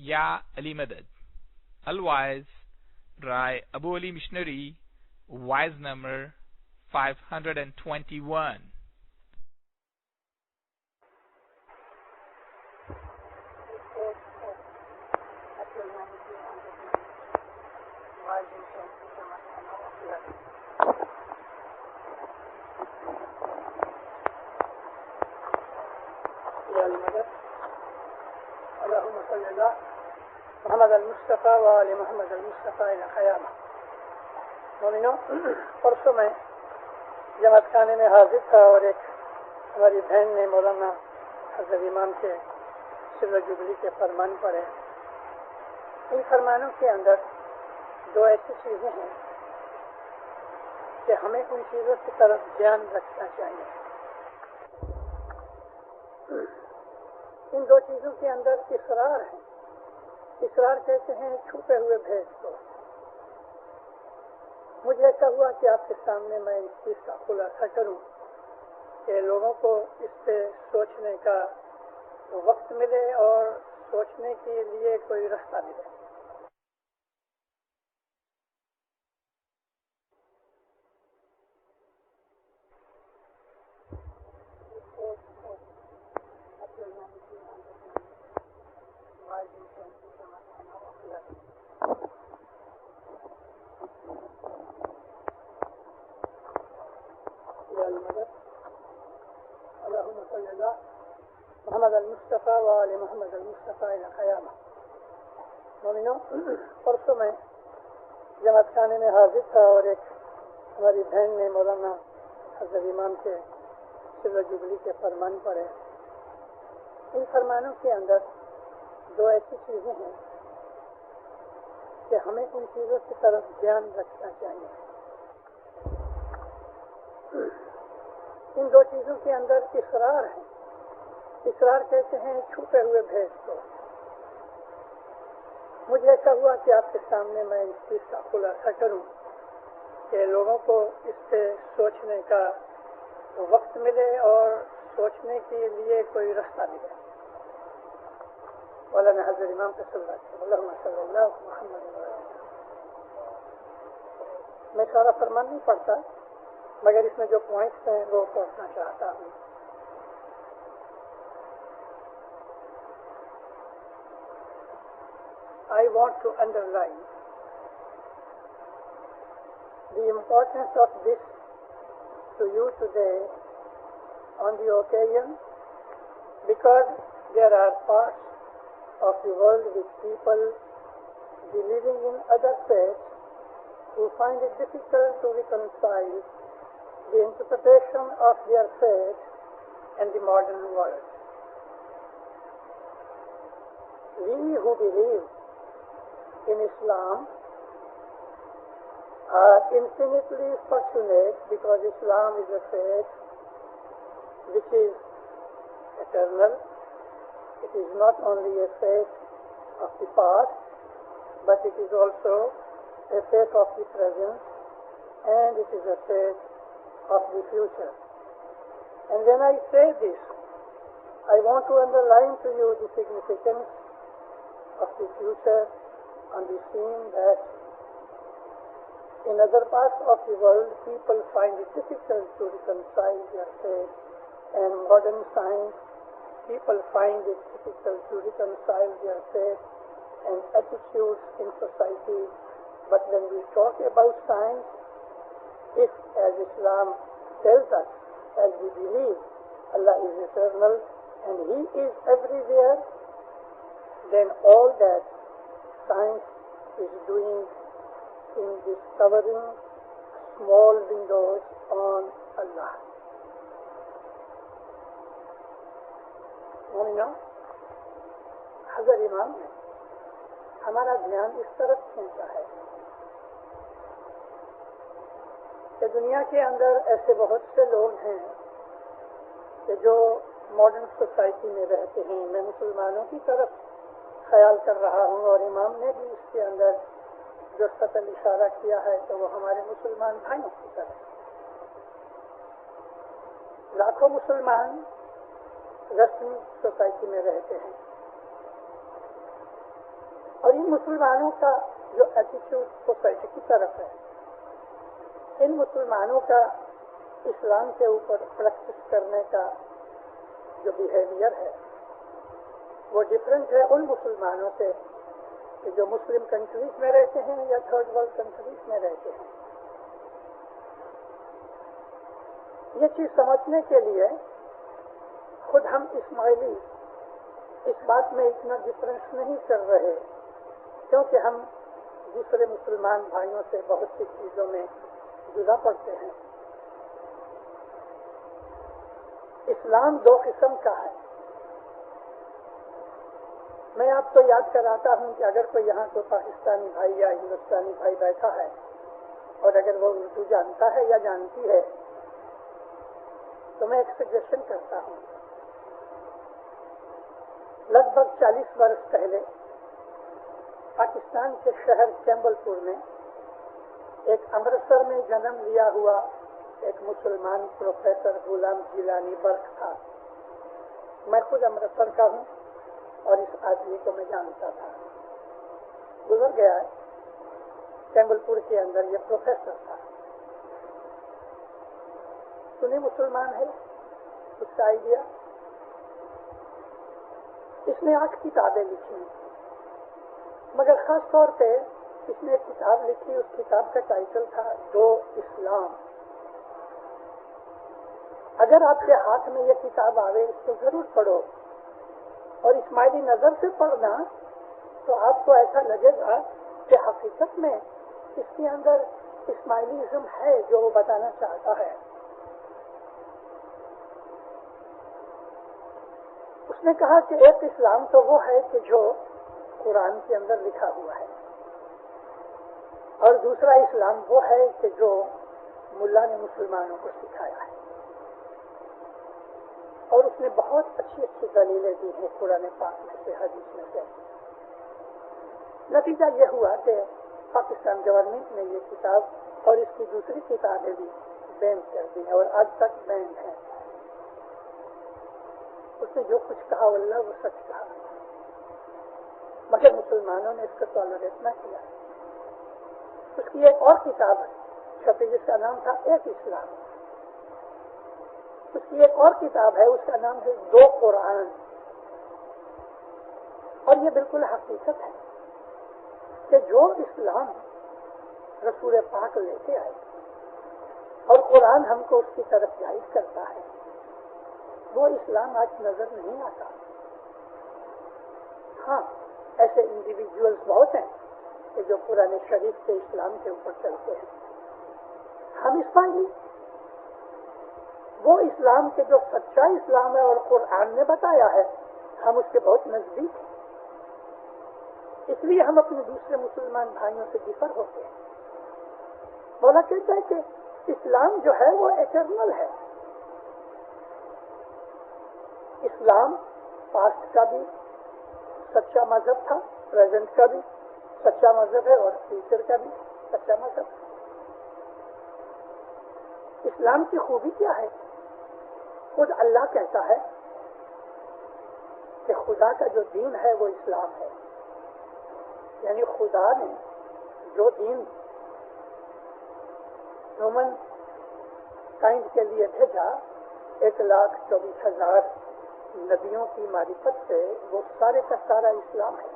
Ya Ali Madad. Otherwise, Rai Abu Ali Missionary, wise number 521. محمد المصطفیٰ وآل محمد المصطفیٰ الى قیامہ. مومنو، پرسوں میں جماعت خانے میں حاضر تھا اور ایک ہماری بہن نے مولانا حضرت امام کے سر جبلی کے فرمان پڑھے. ان فرمانوں کے اندر دو ایسی چیزیں ہیں کہ ہمیں ان چیزوں کی طرف دھیان رکھنا چاہیے. ان دو چیزوں کے اندر اصرار ہے. اصرار کہتے ہیں چھپے ہوئے بھید کو. مجھے ایسا ہوا کہ آپ کے سامنے میں اس چیز کا خلاصہ کروں کہ لوگوں کو اس پہ سوچنے کا وقت ملے اور سوچنے کے لیے کوئی رستہ ملے. محمد المصطفیٰ وآل محمد المصطفیٰ الى قیامہ. مومنو، پرسوں میں جماعت خانے میں حاضر تھا اور ایک ہماری بہن نے مولانا حضرت امام کے سر جبلی کے فرمان پڑھے. ان فرمانوں کے اندر دو ایسی چیزیں ہیں کہ ہمیں ان چیزوں کی طرف دھیان رکھنا چاہیے. ان دو چیزوں کے اندر اصرار ہے. اصرار کہتے ہیں چھپے ہوئے بھید کو. مجھے ایسا ہوا کہ آپ کے سامنے میں اس چیز کا خلاصہ کروں کہ لوگوں کو اس پہ سوچنے کا وقت ملے اور سوچنے کے لیے کوئی رستہ ملے. مولانا حضرت امام کا اللہم صلی اللہ محمد. میں سارا فرمان نہیں پڑھتا مگر اس میں جو پوائنٹس ہیں وہ پڑھنا چاہتا ہوں. I want to underline the importance of this to you today on the occasion, because there are parts of the world with people believing in other faiths who find it difficult to reconcile the interpretation of their faith and the modern world. We who believe in Islam are infinitely fortunate because Islam is a faith which is eternal. It is not only a faith of the past, but it is also a faith of the present, and it is a faith of the future. And when I say this, I want to underline to you the significance of the future on the scene that in other parts of the world people find it difficult to reconcile their faith, and modern science people find it difficult to reconcile their faith and attitudes in society. But when we talk about science, if as Islam tells us, as we believe Allah is eternal and He is everywhere, then all that science is doing in discovering small windows on Allah. مومنو، حضرت امام نے ہمارا دھیان اس طرف کھینچا ہے کہ دنیا کے اندر ایسے بہت سے لوگ ہیں کہ جو ماڈرن سوسائٹی میں رہتے ہیں. میں مسلمانوں کی طرف خیال کر رہا ہوں اور امام نے بھی اس کے اندر جو سطح اشارہ کیا ہے تو وہ ہمارے مسلمان بھائیوں کی طرف. لاکھوں مسلمان ویسٹرن سوسائٹی میں رہتے ہیں اور ان مسلمانوں کا جو ایٹیٹیوڈ سوسائٹی کی طرف ہے، ان مسلمانوں کا اسلام کے اوپر پریکٹس کرنے کا جو بیہیویئر ہے وہ ڈفرینٹ ہے ان مسلمانوں سے کہ جو مسلم کنٹریز میں رہتے ہیں یا تھرڈ ورلڈ کنٹریز میں رہتے ہیں. یہ چیز سمجھنے کے لیے خود ہم اسماعیلی اس بات میں اتنا ڈفرینس نہیں کر رہے، کیونکہ ہم دوسرے مسلمان بھائیوں سے بہت سی چیزوں میں جدا پڑتے ہیں. اسلام دو قسم کا ہے. میں آپ کو یاد کراتا ہوں کہ اگر کوئی یہاں تو پاکستانی بھائی یا ہندوستانی بھائی بیٹھا ہے اور اگر وہ اردو جانتا ہے یا جانتی ہے تو میں ایک سجیشن کرتا ہوں. لگ بھگ 40 برس پہلے پاکستان کے شہر چیمبل پور میں ایک امرتسر میں جنم لیا ہوا ایک مسلمان پروفیسر غلام جیلانی برق تھا. میں خود امرتسر کا ہوں اور اس آدمی کو میں جانتا تھا. گزر گیا ہے. چیمبل پور کے اندر یہ پروفیسر تھا. سنی مسلمان ہے، اس کا آئیڈیا. اس نے 8 کتابیں لکھی، مگر خاص طور پہ اس نے ایک کتاب لکھی. اس کتاب کا ٹائٹل تھا دو اسلام. اگر آپ کے ہاتھ میں یہ کتاب آوے اس کو ضرور پڑھو، اور اسماعیلی نظر سے پڑھنا تو آپ کو ایسا لگے گا کہ حقیقت میں اس کے اندر اسماعیلیزم ہے جو وہ بتانا چاہتا ہے. اس نے کہا کہ ایک اسلام تو وہ ہے کہ جو قرآن کے اندر لکھا ہوا ہے، اور دوسرا اسلام وہ ہے کہ جو ملا نے مسلمانوں کو سکھایا ہے. اور اس نے بہت اچھی اچھی دلیلیں دی ہیں قرآن پاک میں سے، حدیث میں سے. نتیجہ یہ ہوا کہ پاکستان گورنمنٹ نے یہ کتاب اور اس کی دوسری کتابیں بھی بین کر دی ہیں اور آج تک بین ہیں. اس نے جو کچھ کہا واللہ وہ سچ کہا، مگر مسلمانوں نے اس کو ٹالریٹ نہ کیا. اس کی ایک اور کتاب چھپی جس کا نام تھا ایک اسلام. اس کی ایک اور کتاب ہے، اس کا نام ہے دو قرآن. اور یہ بالکل حقیقت ہے کہ جو اسلام رسول پاک لے کے آئے اور قرآن ہم کو اس کی طرف گائیڈ کرتا ہے، وہ اسلام آج نظر نہیں آتا. ہاں، ایسے انڈیویجولس بہت ہیں کہ جو قرآن شریف کے اسلام کے اوپر چلتے ہیں. ہم اسماعیلی وہ اسلام کے جو سچا اسلام ہے اور قرآن نے بتایا ہے، ہم اس کے بہت نزدیک ہیں. اس لیے ہم اپنے دوسرے مسلمان بھائیوں سے ڈفر ہوتے ہیں. مولا کہتا ہے کہ اسلام جو ہے وہ ایٹرنل ہے. اسلام پاسٹ کا بھی سچا مذہب تھا، پریزنٹ کا بھی سچا مذہب ہے اور فیوچر کا بھی سچا مذہب ہے. اسلام کی خوبی کیا ہے؟ خود اللہ کہتا ہے کہ خدا کا جو دین ہے وہ اسلام ہے. یعنی خدا نے جو دین ہیومن کائنڈ کے لیے بھیجا 1,24,000 نبیوں کی معرفت سے، وہ سارے کا سارا اسلام ہے.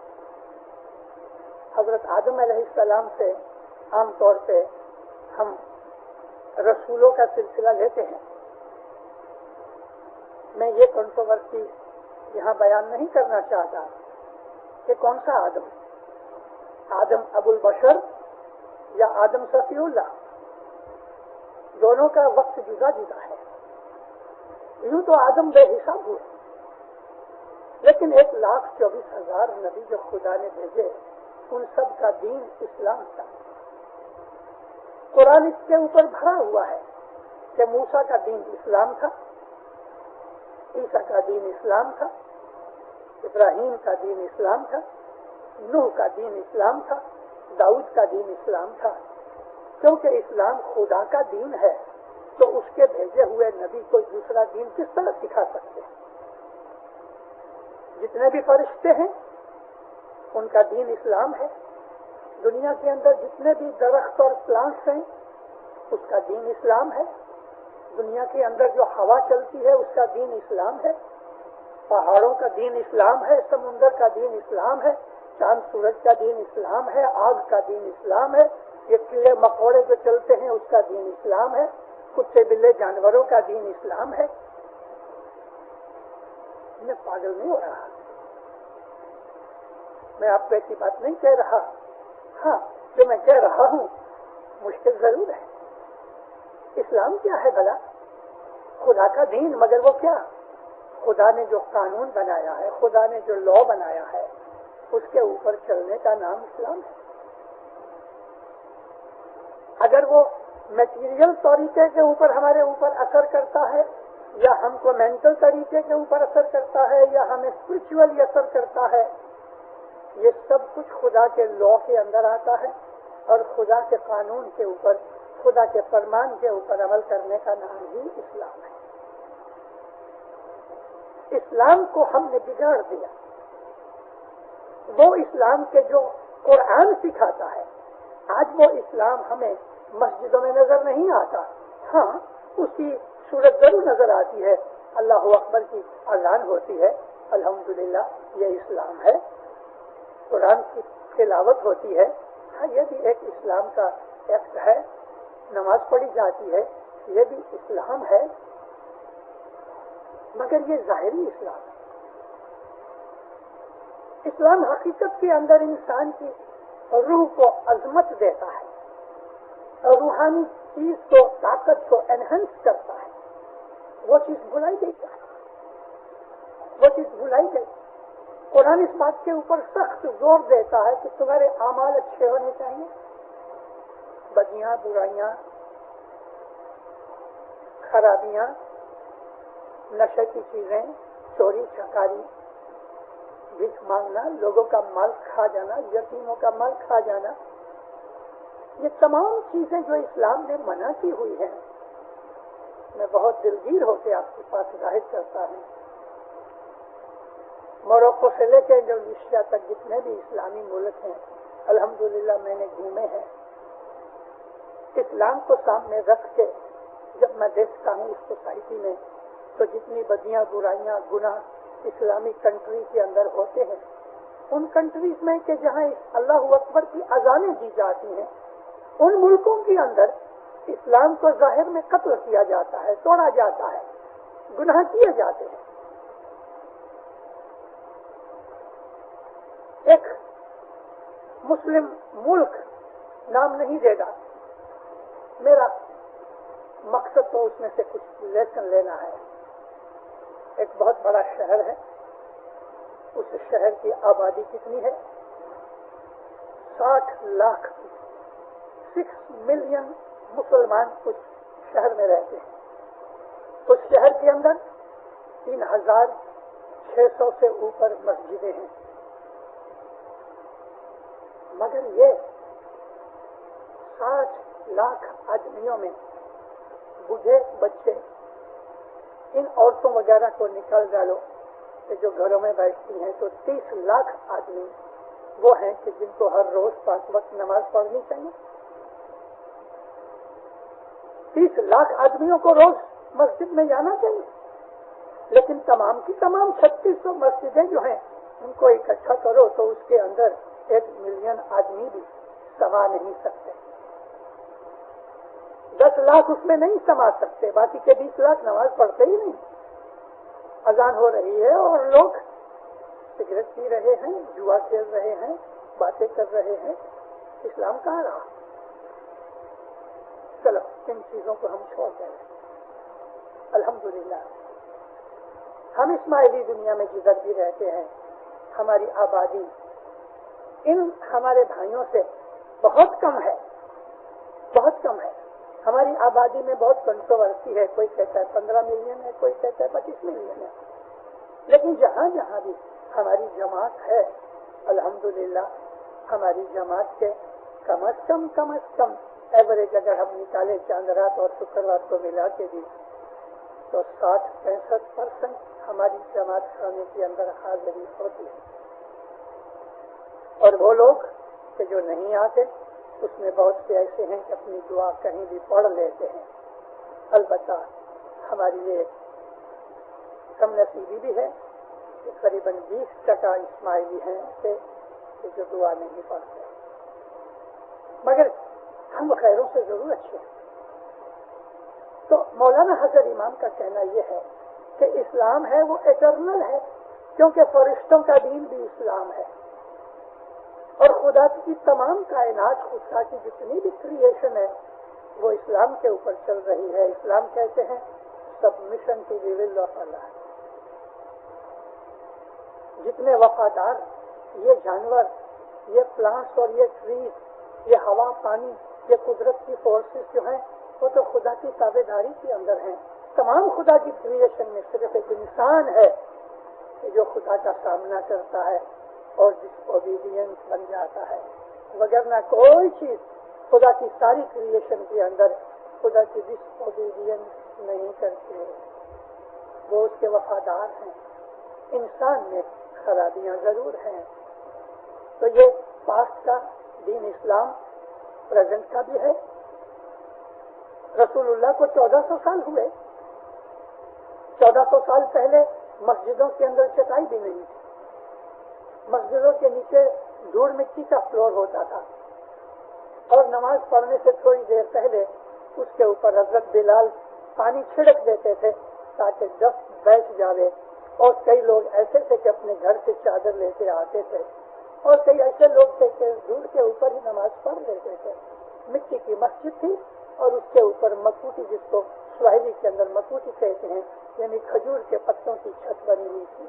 حضرت آدم علیہ السلام سے عام طور پہ ہم رسولوں کا سلسلہ لیتے ہیں. میں یہ کنٹروورسی یہاں بیان نہیں کرنا چاہتا کہ کون سا آدم ابو البشر یا آدم صفی اللہ، دونوں کا وقت جدا جدا ہے. یوں تو آدم بے حساب ہوئے، لیکن 1,24,000 نبی جو خدا نے بھیجے ان سب کا دین اسلام تھا. قرآن اس کے اوپر بھرا ہوا ہے کہ موسیٰ کا دین اسلام تھا، عیسیٰ کا دین اسلام تھا، ابراہیم کا دین اسلام تھا، نوح کا دین اسلام تھا، داؤد کا دین اسلام تھا. کیونکہ اسلام خدا کا دین ہے تو اس کے بھیجے ہوئے نبی کوئی دوسرا دین کس طرح سکھا سکتے ہیں؟ جتنے بھی فرشتے ہیں ان کا دین اسلام ہے. دنیا کے اندر جتنے بھی درخت اور پلانٹس ہیں اس کا دین اسلام ہے. دنیا کے اندر جو ہوا چلتی ہے اس کا دین اسلام ہے. پہاڑوں کا دین اسلام ہے, سمندر کا دین اسلام ہے, چاند سورج کا دین اسلام ہے, آگ کا دین اسلام ہے, یہ کیڑے مکوڑے جو چلتے ہیں اس کا دین اسلام ہے, کتے بلے جانوروں کا دین اسلام ہے. میں پاگل نہیں ہو رہا, میں آپ کو ایسی بات نہیں کہہ رہا. ہاں, جو میں کہہ رہا ہوں مشکل ضرور ہے. اسلام کیا ہے بھلا؟ خدا کا دین, مگر وہ کیا؟ خدا نے جو قانون بنایا ہے, خدا نے جو لا بنایا ہے, اس کے اوپر چلنے کا نام اسلام ہے. اگر وہ میٹیریل طریقے کے اوپر ہمارے اوپر اثر کرتا ہے, یا ہم کو مینٹل طریقے کے اوپر اثر کرتا ہے, یا ہمیں اسپرچولی اثر کرتا ہے, یہ سب کچھ خدا کے لا کے اندر آتا ہے, اور خدا کے قانون کے اوپر, خدا کے فرمان کے اوپر عمل کرنے کا نام ہی اسلام ہے. اسلام کو ہم نے بگاڑ دیا. وہ اسلام کے جو قرآن سکھاتا ہے, آج وہ اسلام ہمیں مسجدوں میں نظر نہیں آتا. ہاں, اس کی صورت ضرور نظر آتی ہے, اللہ اکبر کی اذان ہوتی ہے, الحمدللہ یہ اسلام ہے. قرآن کی تلاوت ہوتی ہے, ہاں یہ بھی ایک اسلام کا ایکٹ ہے. نماز پڑھی جاتی ہے, یہ بھی اسلام ہے. مگر یہ ظاہری اسلام ہے. اسلام حقیقت کے اندر انسان کی روح کو عظمت دیتا ہے, اور روحانی چیز کو, طاقت کو انہینس کرتا ہے. وہ چیز بھلائی گئی ہے, وہ چیز بھلائی گئی. قرآن اس بات کے اوپر سخت زور دیتا ہے کہ تمہارے اعمال اچھے ہونے چاہیے. بدیاں, برائیاں, خرابیاں, نشے کی چیزیں, چوری چکاری, بھیک مانگنا, لوگوں کا مال کھا جانا, یتیموں کا مال کھا جانا, یہ تمام چیزیں جو اسلام نے منع کی ہوئی ہیں, میں بہت دلگیر ہو کے آپ کے پاس ظاہر کرتا ہوں. موروکو سے لے کے انڈونیشیا تک جتنے بھی اسلامی ملک ہیں, الحمدللہ میں نے گھومے ہیں. اسلام کو سامنے رکھ کے جب میں دیکھتا ہوں اس سوسائٹی میں, تو جتنی بدیاں, برائیاں, گناہ اسلامی کنٹری کے اندر ہوتے ہیں, ان کنٹریز میں کہ جہاں اللہ اکبر کی اذانیں دی جاتی ہیں, ان ملکوں کے اندر اسلام کو ظاہر میں قتل کیا جاتا ہے, توڑا جاتا ہے, گناہ کیے جاتے ہیں. ایک مسلم ملک نام نہیں دے گا, میرا مقصد تو اس میں سے کچھ لیسن لینا ہے. ایک بہت بڑا شہر ہے, اس شہر کی آبادی کتنی ہے؟ 60 لاکھ, 6 ملین مسلمان اس شہر میں رہتے ہیں. اس شہر کے اندر 3600 سے اوپر مسجدیں ہیں. مگر یہ 60 لاکھ آدمیوں میں بوڑھے, بچے, ان عورتوں وغیرہ کو نکال ڈالو کہ جو گھروں میں بیٹھتی ہیں, تو 30 لاکھ آدمی وہ ہیں کہ جن کو ہر روز 5 وقت نماز پڑھنی چاہیے. 30 لاکھ آدمیوں کو روز مسجد میں جانا چاہیے. لیکن تمام کی تمام 3600 مسجدیں جو ہیں ان کو اکٹھا کرو تو اس کے اندر 1 ملین آدمی بھی سما نہیں سکتے. 10 لاکھ اس میں نہیں سما سکتے, باقی کے 20 لاکھ نماز پڑھتے ہی نہیں. اذان ہو رہی ہے اور لوگ سگریٹ پی رہے ہیں, جوا کھیل رہے ہیں, باتیں کر رہے ہیں. اسلام کہاں رہا؟ چلو ان چیزوں کو ہم چھوڑ دیں. الحمدللہ ہم اسماعیلی دنیا میں جدھر بھی رہتے ہیں, ہماری آبادی ان ہمارے بھائیوں سے بہت کم ہے, بہت کم ہے. ہماری آبادی میں بہت کنٹروورسی ہے, کوئی کہتا ہے 15 ملین ہے, کوئی کہتا ہے 25 ملین ہے. لیکن جہاں جہاں بھی ہماری جماعت ہے, الحمدللہ ہماری جماعت کے کم از کم ایوریج اگر ہم نکالے چاند رات اور شکروار کو ملا کے بھی, تو 60-65% ہماری جماعت خانے کے اندر حاضری ہوتی ہے. اور وہ لوگ کہ جو نہیں آتے اس میں بہت سے ایسے ہیں کہ اپنی دعا کہیں بھی پڑھ لیتے ہیں. البتہ ہماری یہ کم نصیبی بھی ہے کہ قریباً 20% اسماعیلی ہیں کہ جو دعا نہیں پڑھتے، مگر ہم غیروں سے ضرور اچھے ہیں. تو مولانا حضرت امام کا کہنا یہ ہے کہ اسلام ہے وہ ایٹرنل ہے، کیونکہ فرشتوں کا دین بھی اسلام ہے، اور خدا کی تمام کائنات، خدا کی جتنی بھی کریشن ہے وہ اسلام کے اوپر چل رہی ہے. اسلام کہتے ہیں submission to the will of Allah. جتنے وفادار یہ جانور، یہ پلانٹس اور یہ ٹریز، یہ ہوا پانی، یہ قدرت کی فورسز جو ہیں وہ تو خدا کی تابع داری کے اندر ہیں. تمام خدا کی کریشن میں صرف ایک انسان ہے کہ جو خدا کا سامنا کرتا ہے اور ڈس اوبیڈینس بن جاتا ہے، وگرنہ کوئی چیز خدا کی ساری کریشن کے اندر خدا کی ڈس اوبیڈینس نہیں کرتے، وہ اس کے وفادار ہیں. انسان میں خرابیاں ضرور ہیں. تو یہ پاسٹ کا دین اسلام پریزنٹ کا بھی ہے. رسول اللہ کو 1400 سال ہوئے. 1400 سال پہلے مسجدوں کے اندر چٹائی بھی نہیں تھی. مسجدوں کے نیچے دھوڑ مٹی کا فلور ہوتا تھا، اور نماز پڑھنے سے تھوڑی دیر پہلے اس کے اوپر حضرت بلال پانی چھڑک دیتے تھے تاکہ ڈسٹ بیٹھ جاوے. اور کئی لوگ ایسے تھے کہ اپنے گھر سے چادر لے کے آتے تھے، اور کئی ایسے لوگ تھے کہ دھوڑ کے اوپر ہی نماز پڑھ لیتے تھے. مٹی کی مسجد تھی اور اس کے اوپر مکوٹی، جس کو سواحلی کے اندر مکوٹی کہتے ہیں، یعنی کھجور کے پتوں کی چھت بنی ہوئی تھی.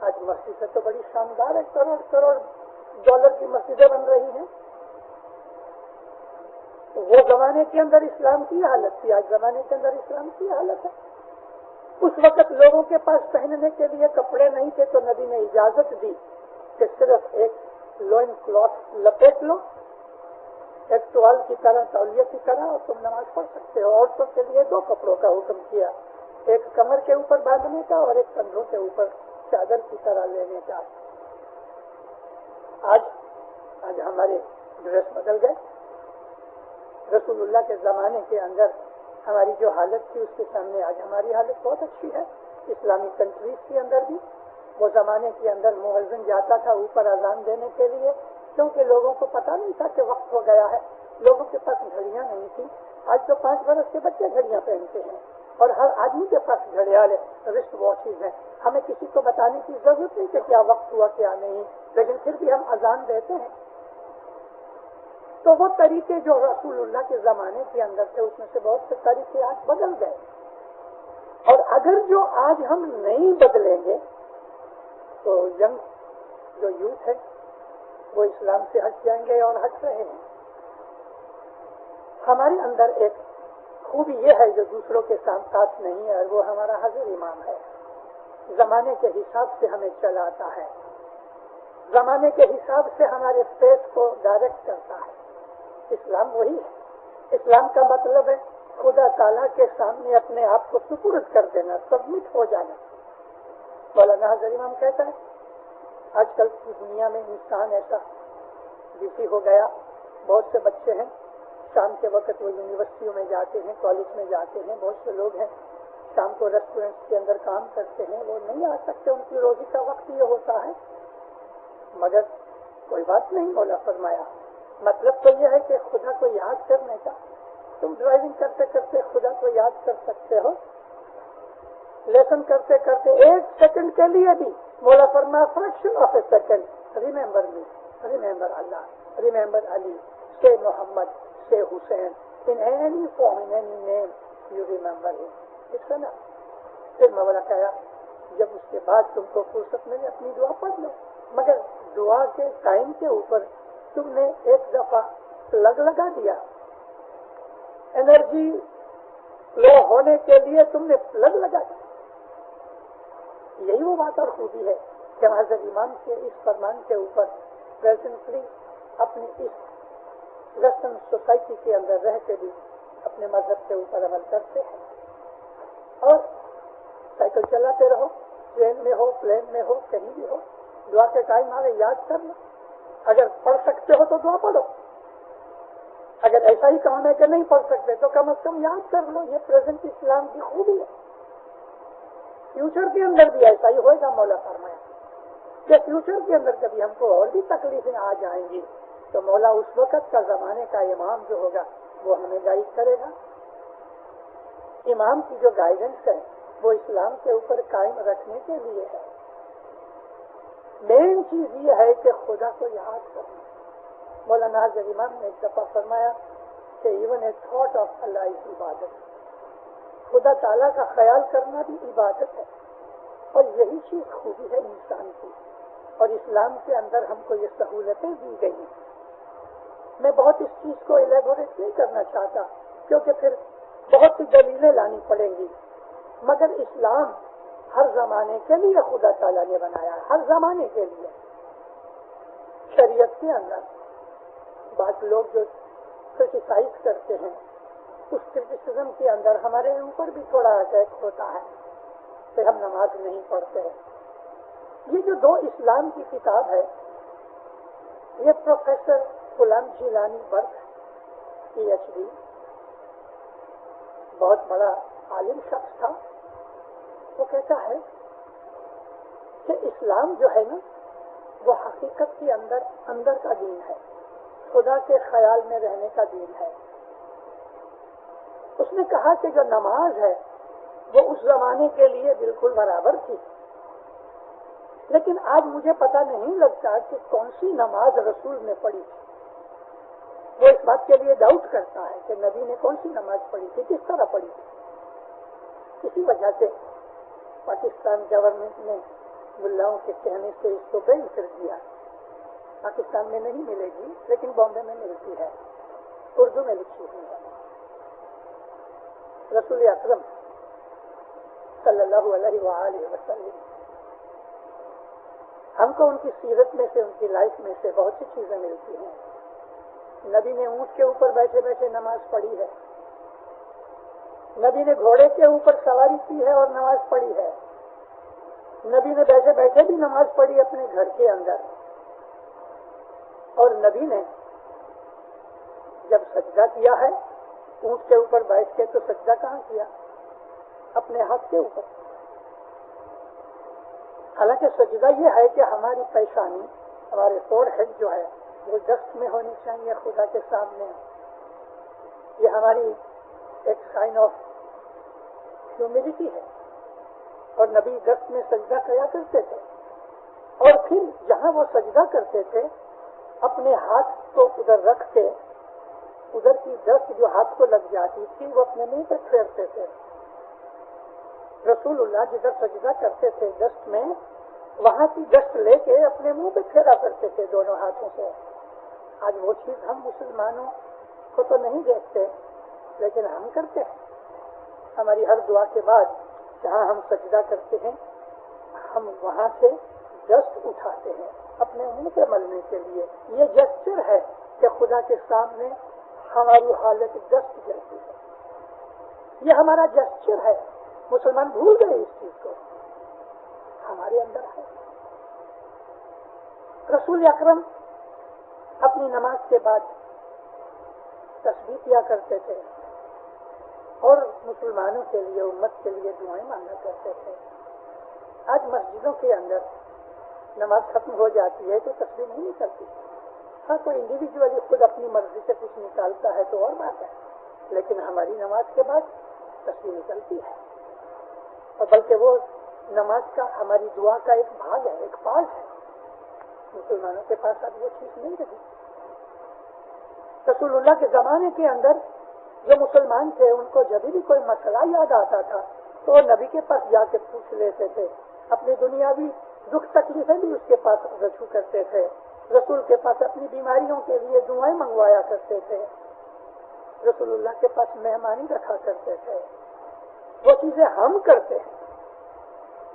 آج مسجد تو بڑی شاندار ہے، کروڑ کروڑ ڈالر کی مسجدیں بن رہی ہیں. وہ زمانے کے اندر اسلام کی حالت تھی، آج زمانے کے اندر اسلام کی حالت ہے. اس وقت لوگوں کے پاس پہننے کے لیے کپڑے نہیں تھے تو نبی نے اجازت دی کہ صرف ایک لوئن کلاتھ لپیٹ لو، ایک ٹوال کی طرح، تولیہ کی طرح، اور تم نماز پڑھ سکتے ہو. عورتوں کے لیے 2 کپڑوں کا حکم کیا، ایک کمر کے اوپر باندھنے کا اور ایک کندھوں کے اوپر چادر کی طرح لینے کا. آج ہمارے ڈریس بدل گئے. رسول اللہ کے زمانے کے اندر ہماری جو حالت تھی اس کے سامنے آج ہماری حالت بہت اچھی ہے. اسلامی کنٹریز کے اندر بھی وہ زمانے کے اندر مؤذن جاتا تھا اوپر اذان دینے کے لیے، کیونکہ لوگوں کو پتا نہیں تھا کہ وقت ہو گیا ہے. لوگوں کے پاس گھڑیاں نہیں تھی. آج تو 5 برس کے بچے گھڑیاں پہنتے ہیں، اور ہر آدمی کے پاس گھڑیال ہے، رسٹ واچز ہیں. ہمیں کسی کو بتانے کی ضرورت نہیں کہ کیا وقت ہوا کیا نہیں، لیکن پھر بھی ہم اذان دیتے ہیں. تو وہ طریقے جو رسول اللہ کے زمانے کے اندر تھے اس میں سے بہت سے طریقے آج بدل گئے. اور اگر جو آج ہم نہیں بدلیں گے تو جو یوتھ ہے وہ اسلام سے ہٹ جائیں گے، اور ہٹ رہے ہیں. ہمارے اندر ایک خوبی یہ ہے جو دوسروں کے ساتھ نہیں ہے، وہ ہمارا حضرت امام ہے. زمانے کے حساب سے ہمیں چلاتا ہے، زمانے کے حساب سے ہمارے فیس کو ڈائریکٹ کرتا ہے. اسلام وہی ہے. اسلام کا مطلب ہے خدا تعالیٰ کے سامنے اپنے آپ کو سپرد کر دینا، سبمٹ ہو جانا. مولانا حضرت امام کہتا ہے آج کل کی دنیا میں انسان ایسا بزی ہو گیا. بہت سے بچے ہیں شام کے وقت وہ یونیورسٹیوں میں جاتے ہیں، کالج میں جاتے ہیں. بہت سے لوگ ہیں شام کو ریسٹورینٹس کے اندر کام کرتے ہیں، وہ نہیں آ سکتے، ان کی روزی کا وقت یہ ہوتا ہے. مگر کوئی بات نہیں، مولا فرمایا مطلب تو یہ ہے کہ خدا کو یاد کرنے کا. تم ڈرائیونگ کرتے کرتے خدا کو یاد کر سکتے ہو، لیسن کرتے کرتے 1 سیکنڈ کے لیے بھی مولا فرمایا fraction of a second, remember me, remember Allah, remember Ali, say Muhammad, say Hussein, in any form, in any name, you remember him. اس نا پھر مولا کہا جب اس کے بعد تم کو فرصت ملے اپنی دعا پڑھ لو. مگر دعا کے ٹائم کے اوپر تم نے ایک دفعہ پلگ لگا دیا، انرجی فلو ہونے کے لیے تم نے پلگ لگا دیا. یہی وہ بات اور خوبی ہے کہ حضرت امام کے اس فرمان کے اوپر پریزنٹلی اپنی اس ویسٹرن سوسائٹی کے اندر رہ کے بھی اپنے مذہب کے اوپر عمل کرتے ہیں. اور سائیکل چلاتے رہو، ٹرین میں ہو، پلین میں ہو، کہیں بھی ہو، دعا کے ٹائم آگے یاد کر لو، اگر پڑھ سکتے ہو تو دعا پڑھو، اگر ایسا ہی کام ہے کہ نہیں پڑھ سکتے تو کم از کم یاد کر لو۔ یہ پریزنٹ اسلام کی خوبی ہے۔ فیوچر کے اندر بھی ایسا ہی ہوئے گا، مولا فرمایا کہ فیوچر کے اندر کبھی ہم کو اور بھی تکلیفیں آ جائیں گی تو مولا اس وقت کا زمانے کا امام جو ہوگا وہ ہمیں گائیڈ کرے گا۔ امام کی جو گائیڈنس ہے وہ اسلام کے اوپر قائم رکھنے کے لیے ہے۔ مین چیز یہ ہے کہ خدا کو یاد کرنا۔ مولانا حاضر امام نے ایک دفعہ فرمایا کہ ایون اے تھاٹ آف اللہ از عبادت، خدا تعالیٰ کا خیال کرنا بھی عبادت ہے، اور یہی چیز خوبی ہے انسان کی، اور اسلام کے اندر ہم کو یہ سہولتیں دی گئی ہیں۔ میں بہت اس چیز کو الیبوریٹ نہیں کرنا چاہتا کیونکہ پھر بہت سی دلیلیں لانی پڑیں گی، مگر اسلام ہر زمانے کے لیے خدا تعالیٰ نے بنایا ہے، ہر زمانے کے لیے۔ شریعت کے اندر بعض لوگ جو کرٹیسائز کرتے ہیں، اس کرٹیسزم کے اندر ہمارے اوپر بھی تھوڑا اٹیک ہوتا ہے کہ ہم نماز نہیں پڑھتے ہیں۔ یہ جو دو اسلام کی کتاب ہے، یہ پروفیسر غلام جیلانی برق PhD، بہت بڑا عالم شخص تھا، وہ کہتا ہے کہ اسلام جو ہے نا وہ حقیقت کے اندر کا دین ہے، خدا کے خیال میں رہنے کا دین ہے۔ اس نے کہا کہ جو نماز ہے وہ اس زمانے کے لیے بالکل برابر تھی، لیکن آج مجھے پتہ نہیں لگتا کہ کون سی نماز رسول نے پڑھی تھی۔ وہ اس بات کے لیے ڈاؤٹ کرتا ہے کہ نبی نے کون سی نماز پڑھی تھی، کس طرح پڑھی تھی۔ اسی وجہ سے پاکستان گورنمنٹ نے ملاؤں کے کہنے سے اس کو بین کر دیا۔ پاکستان میں نہیں ملے گی لیکن بامبے میں ملتی ہے، اردو میں لکھی ہوئی ہے۔ رسول اکرم صلی اللہ علیہ وآلہ وسلم، ہم کو ان کی سیرت میں سے، ان کی لائف میں سے بہت سی چیزیں ملتی ہیں۔ نبی نے اونٹ کے اوپر بیٹھے بیٹھے نماز پڑھی ہے، نبی نے گھوڑے کے اوپر سواری کی ہے اور نماز پڑھی ہے، نبی نے بیٹھے بیٹھے بھی نماز پڑھی اپنے گھر کے اندر، اور نبی نے جب سجدہ کیا ہے اونٹ کے اوپر بیٹھ کے تو سجدہ کہاں کیا؟ اپنے ہاتھ کے اوپر۔ حالانکہ سجدہ یہ ہے کہ ہماری پیشانی، ہمارے فور ہیڈ جو ہے وہ ڈسٹ میں ہونی چاہیے خدا کے سامنے۔ یہ ہماری ایک سائن آف ہیوملٹی ہے، اور نبی ڈسٹ میں سجدہ کیا کرتے تھے، اور پھر جہاں وہ سجدہ کرتے تھے اپنے ہاتھ کو ادھر رکھ کے ادھر کی ڈسٹ جو ہاتھ کو لگ جاتی تھی وہ اپنے منہ پہ پھیرتے تھے۔ رسول اللہ جدھر سجدہ کرتے تھے ڈسٹ میں، وہاں کی ڈسٹ لے کے اپنے منہ پہ پھیرا کرتے تھے دونوں ہاتھوں سے۔ آج وہ چیز ہم مسلمانوں کو تو نہیں دیکھتے لیکن ہم کرتے ہیں۔ ہماری ہر دعا کے بعد جہاں ہم سجدہ کرتے ہیں ہم وہاں سے ڈسٹ اٹھاتے ہیں اپنے منہ پہ ملنے کے لیے۔ یہ جسچر ہے کہ خدا کے سامنے ہماری حالت ڈسٹ جیسی ہے، یہ ہمارا جسچر ہے۔ مسلمان بھول گئے اس چیز کو، ہمارے اندر ہے۔ رسول اکرم اپنی نماز کے بعد تسبیح کیا کرتے تھے اور مسلمانوں کے لیے، امت کے لیے دعائیں مانگا کرتے تھے۔ آج مسجدوں کے اندر نماز ختم ہو جاتی ہے تو تسبیح نہیں نکلتی۔ ہاں کوئی انڈیویجولی خود اپنی مرضی سے کچھ نکالتا ہے تو اور بات ہے، لیکن ہماری نماز کے بعد تسبیح نکلتی ہے، اور بلکہ وہ نماز کا، ہماری دعا کا ایک بھاگ ہے، ایک پارٹ ہے۔ مسلمانوں کے پاس اب وہ چیز نہیں رہی۔ رسول اللہ کے زمانے کے اندر جو مسلمان تھے ان کو جب بھی کوئی مسئلہ یاد آتا تھا تو وہ نبی کے پاس جا کے پوچھ لیتے تھے، اپنی دنیاوی دکھ تکلیفیں بھی اس کے پاس رجوع کرتے تھے، رسول کے پاس اپنی بیماریوں کے لیے دعائیں منگوایا کرتے تھے، رسول اللہ کے پاس مہمانی رکھا کرتے تھے۔ وہ چیزیں ہم کرتے ہیں،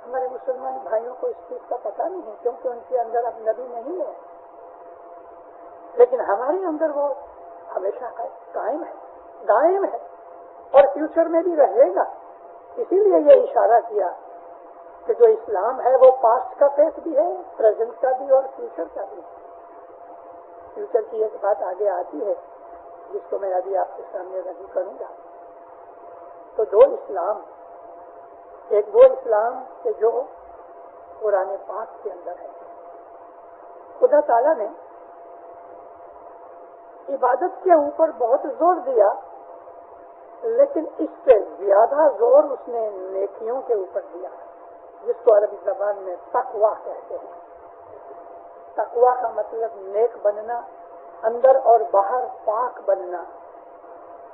ہمارے مسلمان بھائیوں کو اس چیز کا پتہ نہیں ہے کیونکہ ان کے اندر اب نبی نہیں ہے، لیکن ہمارے اندر وہ ہمیشہ قائم ہے، دائم ہے، اور فیوچر میں بھی رہے گا۔ اسی لیے یہ اشارہ کیا کہ جو اسلام ہے وہ پاسٹ کا فیس بھی ہے، پریزنٹ کا بھی اور فیوچر کا بھی. فیوچر کی ایک بات آگے آتی ہے جس کو میں ابھی آپ کے سامنے رجوع کروں گا. تو دو اسلام، ایک وہ اسلام کہ جو قرآن پاک کے اندر ہے. خدا تعالیٰ نے عبادت کے اوپر بہت زور دیا، لیکن اس سے زیادہ زور اس نے نیکیوں کے اوپر دیا، جس کو عربی زبان میں تقویٰ کہتے ہیں. تقویٰ کا مطلب نیک بننا، اندر اور باہر پاک بننا،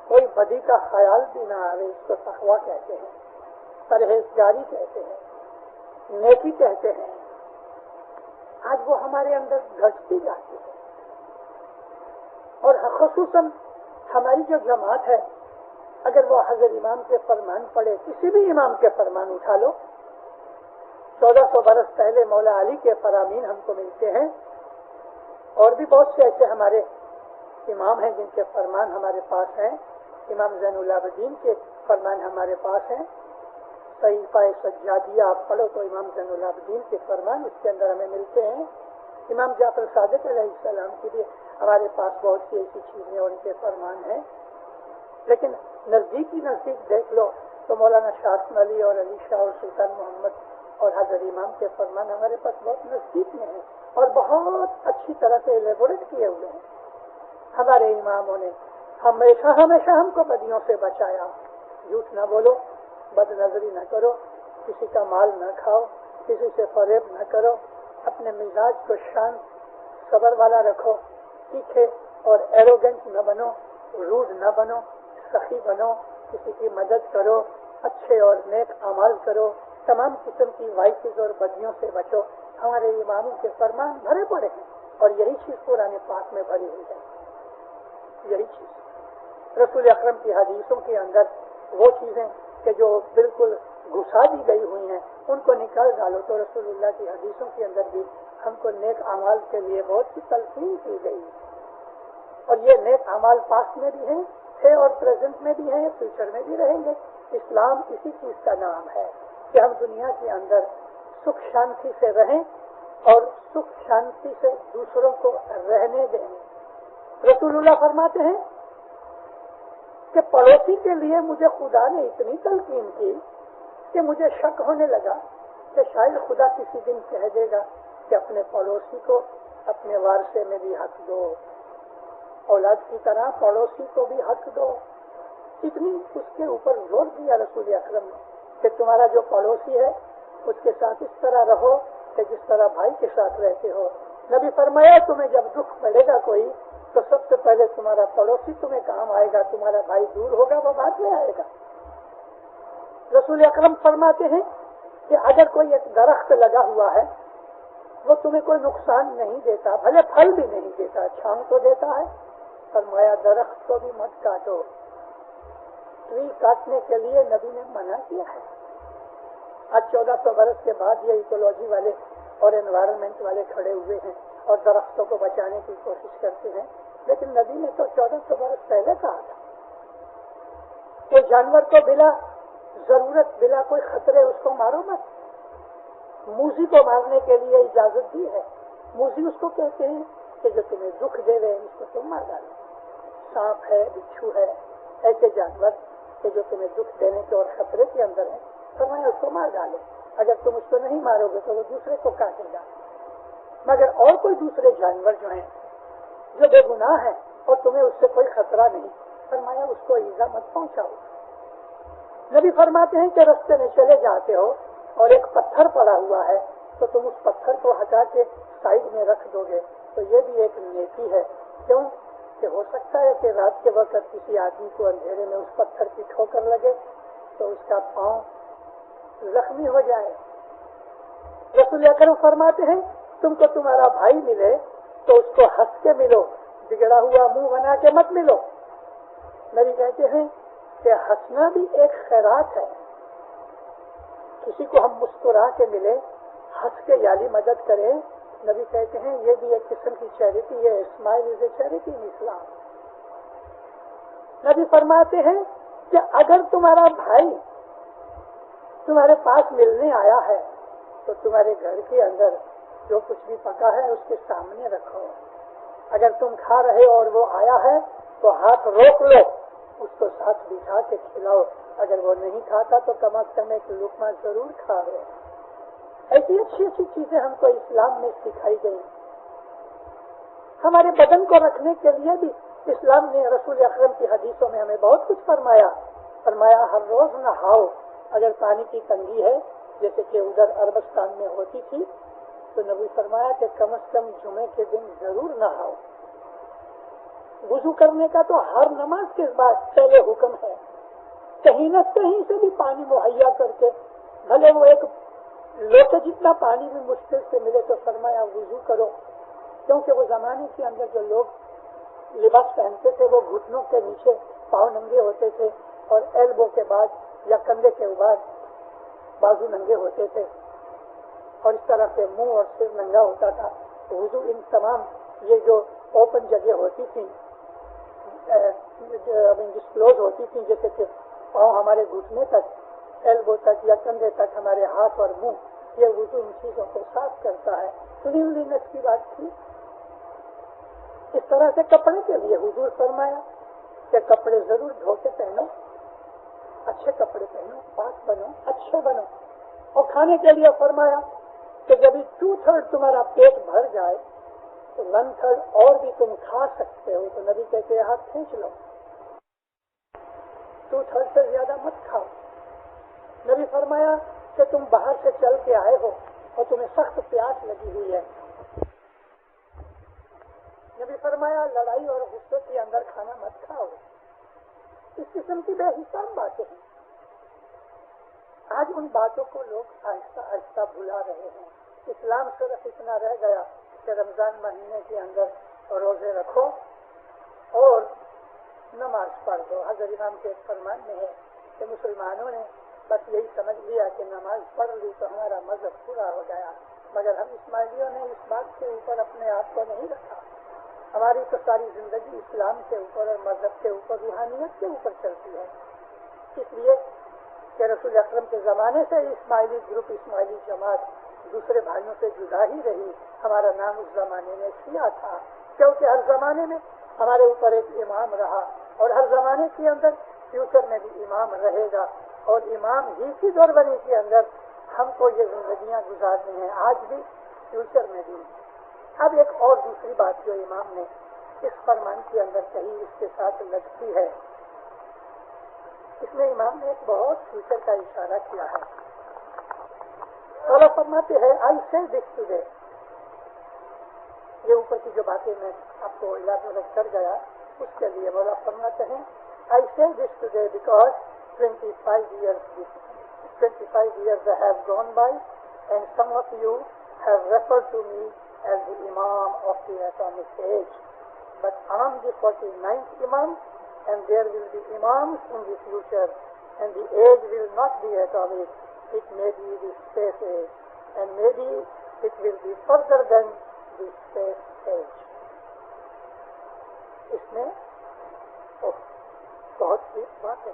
کوئی بدی کا خیال بھی نہ آئے، اس کو تقویٰ کہتے ہیں، پرہیزگاری کہتے ہیں، نیکی کہتے ہیں. آج وہ ہمارے اندر گھٹتی جاتی ہے، اور خصوصاً ہماری جو جماعت ہے، اگر وہ حضرت امام کے فرمان پڑھے، کسی بھی امام کے فرمان اٹھا لو، 1400 برس پہلے مولا علی کے فرامین ہم کو ملتے ہیں، اور بھی بہت سے ایسے ہمارے امام ہیں جن کے فرمان ہمارے پاس ہیں. امام زین العابدین کے فرمان ہمارے پاس ہیں. صحیفہ سجادیہ آپ پڑھو تو امام زین العابدین کے فرمان اس کے اندر ہمیں ملتے ہیں. امام جعفر صادق علیہ السلام کی بھی ہمارے پاس بہت سی ایسی چیزیں اور ان کے فرمان ہیں. لیکن نزدیک دیکھ لو تو مولانا شاہ حسن علی اور علی شاہ اور سلطان محمد اور حضرت امام کے فرمان ہمارے پاس بہت نزدیک میں ہیں اور بہت اچھی طرح سے ایلیبوریٹ کیے ہوئے ہیں. ہمارے اماموں نے ہمیشہ ہم کو بدیوں سے بچایا. جھوٹ نہ بولو، بد نظری نہ کرو، کسی کا مال نہ کھاؤ، کسی سے فریب نہ کرو، اپنے مزاج کو شانت صبر والا رکھو، تیکھے اور ایروگنٹ نہ بنو، روڈ نہ بنو، سخی بنو، کسی کی مدد کرو، اچھے اور نیک اعمال کرو، تمام قسم کی وائسز اور بدیوں سے بچو. ہمارے اماموں کے فرمان بھرے پڑے ہیں اور یہی چیز قرآن پاک میں بھری ہوئی ہے. یہی چیز رسول اکرم کی حدیثوں کے اندر وہ چیزیں کہ جو بالکل گھسا دی گئی ہوئی ہیں ان کو نکال ڈالو تو رسول اللہ کی حدیثوں کے اندر بھی ہم کو نیک اعمال کے لیے بہت سی تلقین کی گئی، اور یہ نیک اعمال پاسٹ میں بھی ہیں، تھے اور پریزنٹ میں بھی ہیں، فیوچر میں بھی رہیں گے. اسلام اسی چیز کا نام ہے کہ ہم دنیا کے اندر سکھ شانتی سے رہیں اور سکھ شانتی سے دوسروں کو رہنے دیں. رسول اللہ فرماتے ہیں کہ پڑوسی کے لیے مجھے خدا نے اتنی تلقین کی کہ مجھے شک ہونے لگا کہ شاید خدا کسی دن کہہ دے گا کہ اپنے پڑوسی کو اپنے وارثے میں بھی حق دو، اولاد کی طرح پڑوسی کو بھی حق دو. اتنی اس کے اوپر زور دیا رسول اکرم نے کہ تمہارا جو پڑوسی ہے اس کے ساتھ اس طرح رہو کہ جس طرح بھائی کے ساتھ رہتے ہو. نبی فرمایا تمہیں جب دکھ پڑے گا کوئی تو سب سے پہلے تمہارا پڑوسی تمہیں کام آئے گا، تمہارا بھائی دور ہوگا وہ بعد میں آئے گا. رسول اکرم فرماتے ہیں کہ اگر کوئی ایک درخت لگا ہوا ہے وہ تمہیں کوئی نقصان نہیں دیتا، بھلے پھل بھی نہیں دیتا، چھاؤں تو دیتا ہے. فرمایا درخت کو بھی مت کاٹو. ٹری کاٹنے کے لیے نبی نے منع کیا ہے. آج 1400 برس کے بعد یہ ایکولوجی والے اور انوائرمنٹ والے کھڑے ہوئے ہیں اور درختوں کو بچانے کی کوشش کرتے ہیں، لیکن نبی نے تو 1400 برس پہلے کہا تھا کہ جانور کو بلا ضرورت، بلا کوئی خطرے اس کو مارو مت. موزی کو مارنے کے لیے اجازت دی ہے. موزی اس کو کہتے ہیں کہ جو تمہیں دکھ دے رہے اس کو تم مار ڈالو. سانپ ہے، بچھو ہے، ایسے جانور کہ جو تمہیں دکھ دینے کے اور خطرے کے اندر ہیں، فرمایا اس کو مار ڈالو. اگر تم اس کو نہیں مارو گے تو وہ دوسرے کو کاٹے گا. مگر اور کوئی دوسرے جانور جو ہیں جو بے گناہ ہیں اور تمہیں اس سے کوئی خطرہ نہیں، فرمایا اس کو ایزا مت پہنچاؤ. نبی فرماتے ہیں کہ رستے میں چلے جاتے ہو اور ایک پتھر پڑا ہوا ہے تو تم اس پتھر کو ہٹا کے سائڈ میں رکھ دو گے تو یہ بھی ایک نیکی ہے. کیوں کہ ہو سکتا ہے کہ رات کے وقت کسی آدمی کو اندھیرے میں اس پتھر کی ٹھوکر لگے تو اس کا پاؤں زخمی ہو جائے. رسول اکرم فرماتے ہیں تم کو تمہارا بھائی ملے تو اس کو ہنس کے ملو، بگڑا ہوا منہ بنا کے مت ملو. نبی کہتے ہیں کہ ہنسنا بھی ایک خیرات ہے. کسی کو ہم مسکرا کے ملے، ہنس کے یالی مدد کریں، نبی کہتے ہیں یہ بھی ایک قسم کی چیریٹی ہے. اسمائل از اے چیریٹی ان اسلام. نبی فرماتے ہیں کہ اگر تمہارا بھائی تمہارے پاس ملنے آیا ہے تو تمہارے گھر کے اندر جو کچھ بھی پکا ہے اس کے سامنے رکھو. اگر تم کھا رہے ہو اور وہ آیا ہے تو ہاتھ روک لو, اس کو ساتھ بٹھا کے کھلاؤ. اگر وہ نہیں کھاتا تو کم از کم ایک لقمہ ضرور کھا لو. ایسی اچھی اچھی چیزیں ہم کو اسلام میں سکھائی گئی. ہمارے بدن کو رکھنے کے لیے بھی اسلام نے رسول اکرم کی حدیثوں میں ہمیں بہت کچھ فرمایا. ہر روز نہاؤ. اگر پانی کی تنگی ہے جیسے کہ ادھر عربستان میں ہوتی تھی تو نبی فرمایا کہ کم از کم جمعے کے دن ضرور نہاؤ. وضو کرنے کا تو ہر نماز کے بعد پہلے حکم ہے. کہیں نہ کہیں سے بھی پانی مہیا کر کے, بھلے وہ ایک لوٹے جتنا پانی بھی مشکل سے ملے تو فرمایا وضو کرو. کیونکہ وہ زمانے کے اندر جو لوگ لباس پہنتے تھے وہ گھٹنوں کے نیچے پاؤں ننگے ہوتے تھے اور ایلبو کے بعد یا کندھے کے بعد بازو ننگے ہوتے تھے اور اس طرح سے منہ اور سر ننگا ہوتا تھا. وضو ان تمام یہ جو اوپن جگہ ہوتی تھی ڈسکلوز ہوتی تھی جیسے کہ پاؤں ہمارے گھٹنے تک ایلبو تک یا کندھے تک ہمارے ہاتھ اور منہ, یہ وضو ان چیزوں کو صاف کرتا ہے. کلینلینس کی بات تھی. اس طرح سے کپڑے کے لیے حضور فرمایا کہ کپڑے ضرور دھو کے پہنو, اچھے کپڑے پہنو, پاک بنو, اچھے بنو. اور کھانے کے لیے فرمایا کہ جب 2/3 تمہارا پیٹ بھر جائے تو 1/3 اور بھی تم کھا سکتے ہو. تو نبی کہتے ہیں ہاتھ کھینچ لو, 2/3 سے زیادہ مت کھاؤ. نبی فرمایا کہ تم باہر سے چل کے آئے ہو اور تمہیں سخت پیاس لگی ہوئی ہے. نبی فرمایا لڑائی اور غصے کے اندر کھانا مت کھاؤ. اس قسم کی بے حساب باتیں ہیں. آج ان باتوں کو لوگ آہستہ آہستہ بھلا رہے ہیں. اسلام صرف اتنا رہ گیا کہ رمضان مہینے کے اندر روزے رکھو اور نماز پڑھ دو. حضرت امام کے فرمان میں ہے کہ مسلمانوں نے بس یہی سمجھ لیا کہ نماز پڑھ لی تو ہمارا مذہب پورا ہو گیا. مگر ہم اسماعیلیوں نے اس بات کے اوپر اپنے آپ کو نہیں رکھا. ہماری تو ساری زندگی اسلام کے اوپر اور مذہب کے اوپر, روحانیت کے اوپر چلتی ہے. اس لیے کہ رسول اکرم کے زمانے سے اسماعیلی گروپ, اسماعیلی جماعت دوسرے بھائیوں سے جدا ہی رہی. ہمارا نام اس زمانے میں شیعہ تھا کیونکہ ہر زمانے میں ہمارے اوپر ایک امام رہا اور ہر زمانے کے اندر فیوچر میں بھی امام رہے گا. اور امام ہی کی دوربنی کے اندر ہم کو یہ زندگیاں گزارنی ہیں, آج بھی فیوچر میں بھی. اب ایک اور دوسری بات جو امام نے اس فرمان کے اندر کہی اس کے ساتھ لگتی ہے. اس میں امام نے ایک بہت فیوچر کا اشارہ کیا ہے. اللہ فرماتے ہیں آئی سے دس ٹوڈے. یہ اوپر کی جو باتیں میں آپ کو یاد کر گیا اس کے لیے مولا فرماتے ہیں آئی سے دس today because 25 years have gone by and some of you have referred to me as the Imam of the atomic age. But I am the 49th Imam and there will be Imams in the future and the age will not be atomic. It may be the space age and maybe it will be further than the space age. اس میں بہت سی بات ہے.